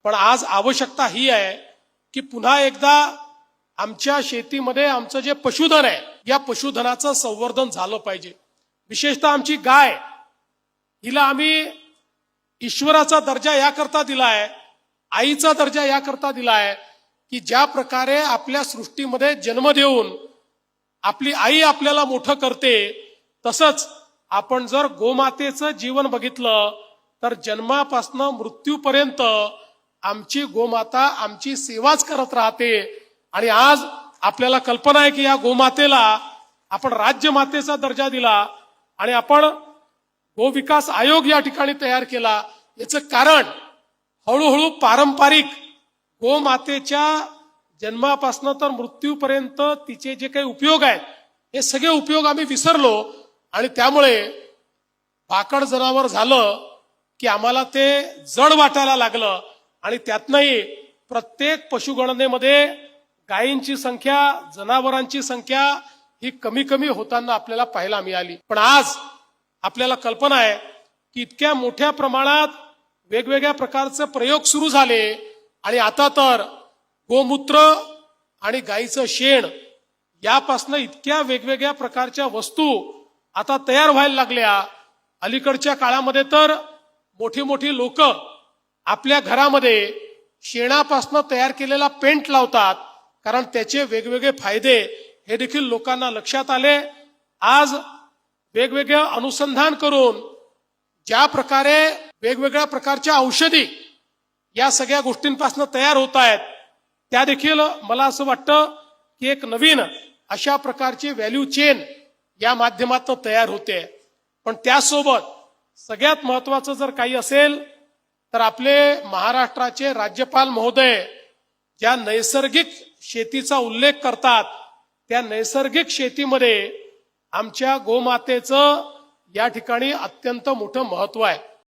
पण आज आवश्यकता ही आहे की पुन्हा एकदा आमच्या शेतीमध्ये आमचं जे पशुधन आहे या पशुधनाचं संवर्धन झालं पाहिजे। विशेषतः आमची गाय, हिला आम्ही ईश्वराचा दर्जा याकरता दिलाय, आईचा दर्जा याकरता दिलाय की ज्या प्रकारे आपल्या सृष्टीमध्ये जन्म देऊन आपली आई आपल्याला मोठं करते, तसंच आपण जर गोमातेचं जीवन बघितलं तर जन्मापासून मृत्यूपर्यंत आमची गोमाता आमची सेवाच करत राहते। आणि आज आपल्याला कल्पना आहे की या गोमातेला आपण राज्यमातेचा दर्जा दिला आणि आपण गोविकास आयोग या ठिकाणी तयार केला। याचं कारण हळूहळू पारंपरिक गोमातेच्या जन्मापासून तर मृत्यूपर्यंत तिचे जे काही उपयोग आहेत हे सगळे उपयोग आम्ही विसरलो आणि त्यामुळे भाकड जनावर झालं की आम्हाला ते जड वाटायला लागलं आणि त्यातनंही प्रत्येक पशुगणनेमध्ये गायींची संख्या, जनावरांची संख्या ही कमी कमी होताना आपल्याला पाहायला मिळाली। पण आज आपल्याला कल्पना आहे की इतक्या मोठ्या प्रमाणात वेगवेगळ्या प्रकारचे प्रयोग सुरू झाले आणि आता तर गोमूत्र आणि गायीचं शेण यापासून इतक्या वेगवेगळ्या प्रकारच्या वस्तू आता तयार व्हायला लागल्या। अलीकडच्या काळामध्ये तर मोठी मोठी लोक आपल्या घरामध्ये शेणापासून तयार केलेला पेंट लावतात, कारण त्याचे वेगवेगळे फायदे हे देखील लोकांना लक्षात आले। आज वेगवेगळे अनुसंधान करून ज्या प्रकारे वेगवेगळ्या प्रकारच्या औषधी या सगळ्या गोष्टींपासून तयार होत आहेत, त्या देखील मला असं वाटतं की एक नवीन अशा प्रकारची व्हॅल्यू चेन या माध्यमातून तयार होते। पण त्यासोबत सगळ्यात महत्वाचं जर काही असेल तर आपले महाराष्ट्राचे राज्यपाल महोदय ज्या नैसर्गिक शेतीचा उल्लेख करतात, त्या नैसर्गिक शेतीमध्ये आमच्या गोमातेचं या ठिकाणी अत्यंत मोठं महत्व आहे।